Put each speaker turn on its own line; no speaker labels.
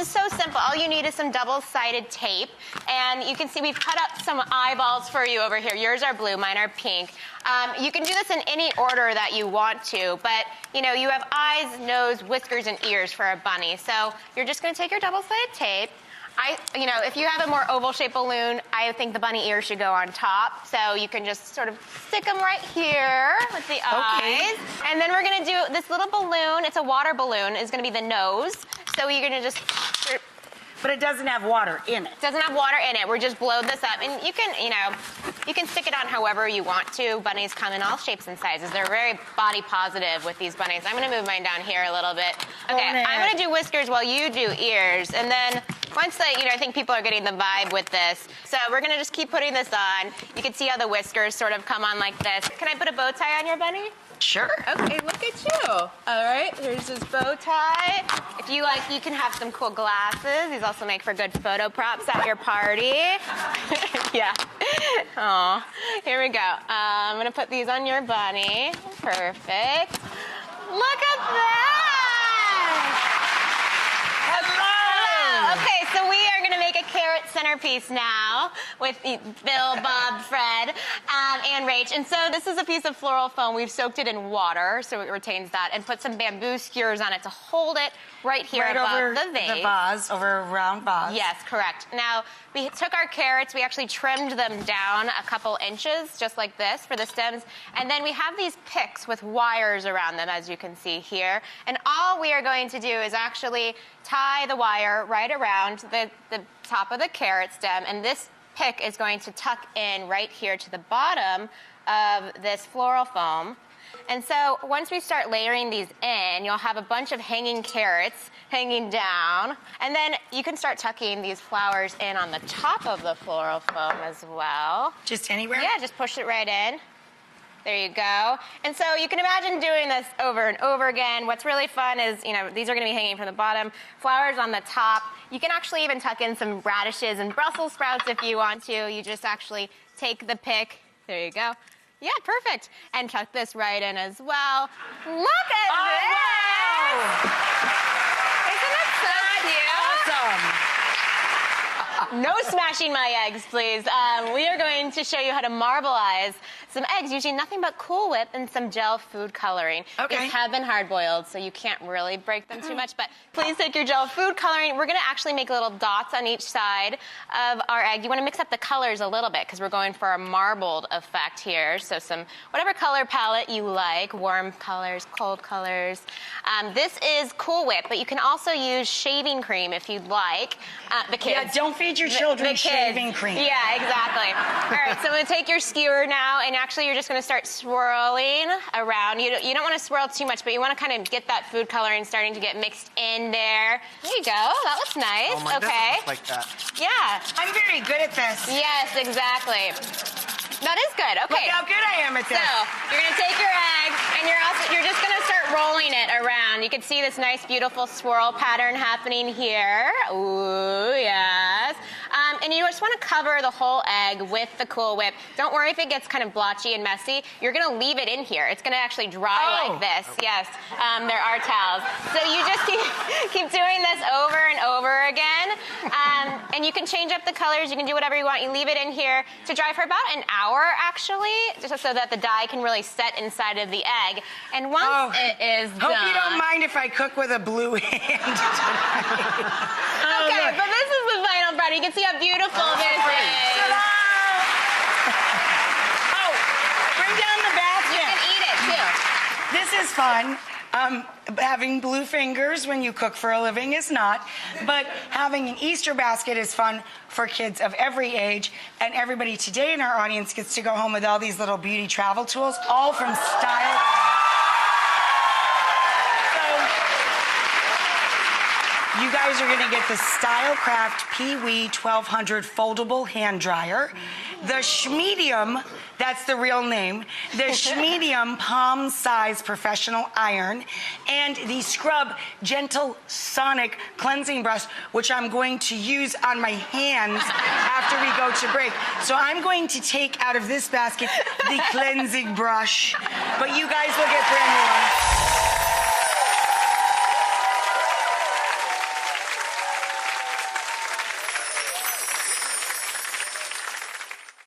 is so simple. All you need is some double-sided tape. And you can see we've cut up some eyeballs for you over here. Yours are blue, mine are pink. You can do this in any order that you want to, but you know, you have eyes, nose, whiskers, and ears for a bunny. So you're just gonna take your double-sided tape. You know, if you have a more oval-shaped balloon, I think the bunny ears should go on top. So you can just sort of stick them right here with the eyes. And then we're gonna do this little balloon. It's a water balloon. Is gonna be the nose. So you're gonna just.
But it doesn't have water in it.
Doesn't have water in it. We're just blowed this up. And you can, you know, you can stick it on however you want to. Bunnies come in all shapes and sizes. They're very body positive with these bunnies. I'm gonna move mine down here a little bit. Okay, I'm gonna do whiskers while you do ears. And then once I think people are getting the vibe with this. So we're gonna just keep putting this on. You can see how the whiskers sort of come on like this. Can I put a bow tie on your bunny?
Sure.
Okay, look at you. All right, here's his bow tie. If you like, you can have some cool glasses. These also make for good photo props at your party. Yeah. Oh, here we go. I'm gonna put these on your bunny. Perfect. Look at that. Hello. Okay, so we are gonna make a carrot centerpiece now with Bill, Bob, Fred, and Rach. And so this is a piece of floral foam. We've soaked it in water so it retains that, and put some bamboo skewers on it to hold it right here above the vase.
The vase, over a round vase.
Yes, correct. Now, we took our carrots, we actually trimmed them down a couple inches, just like this, for the stems. And then we have these picks with wires around them, as you can see here. And all we are going to do is actually tie the wire right around the top of the carrot stem. And this pick is going to tuck in right here to the bottom of this floral foam. And so once we start layering these in, you'll have a bunch of hanging carrots hanging down. And then you can start tucking these flowers in on the top of the floral foam as well.
Just anywhere?
Yeah, just push it right in. There you go. And so you can imagine doing this over and over again. What's really fun is, you know, these are going to be hanging from the bottom, flowers on the top. You can actually even tuck in some radishes and Brussels sprouts if you want to. You just actually take the pick. There you go. Yeah, perfect. And tuck this right in as well. Look at this! Wow. Isn't it so cute? Awesome. No smashing my eggs, please. We are going to show you how to marbleize some eggs using nothing but Cool Whip and some gel food coloring.
Okay.
These have been hard-boiled, so you can't really break them too much, but please take your gel food coloring. We're gonna actually make little dots on each side of our egg. You wanna mix up the colors a little bit because we're going for a marbled effect here. So some, whatever color palette you like, warm colors, cold colors. This is Cool Whip, but you can also use shaving cream if you'd like. The kids.
Yeah, don't feed your children shaving cream.
Yeah, exactly. All right, so I'm gonna take your skewer now, and actually you're just gonna start swirling around. You don't wanna swirl too much, but you wanna kind of get that food coloring starting to get mixed in there. There you go, that looks nice.
Oh my
okay.
goodness, like that.
Yeah.
I'm very good at this.
Yes, exactly. That is good, okay.
Look how good I am at this.
So, you're gonna take your egg, and you're just gonna start rolling it around. You can see this nice, beautiful swirl pattern happening here. Ooh, yes. And you just wanna cover the whole egg with the Cool Whip. Don't worry if it gets kind of blotchy and messy. You're gonna leave it in here. It's gonna actually dry like this. Yes, there are towels. So you just keep doing this over and over again. And you can change up the colors. You can do whatever you want. You leave it in here to dry for about an hour, actually, just so that the dye can really set inside of the egg. And once it is done...
Hope you don't mind if I cook with a blue hand tonight.
Okay, but this is the final product. You can see how beautiful this is.
Oh, bring down the basket.
You can eat it, too.
This is fun. Having blue fingers when you cook for a living is not, but having an Easter basket is fun for kids of every age, and everybody today in our audience gets to go home with all these little beauty travel tools, all from Style. You guys are gonna get the Stylecraft Pee-wee 1200 foldable hand dryer, the Schmedium, that's the real name, the Schmedium palm size professional iron, and the Scrub Gentle Sonic cleansing brush, which I'm going to use on my hands after we go to break. So I'm going to take out of this basket the cleansing brush, but you guys will get brand new ones.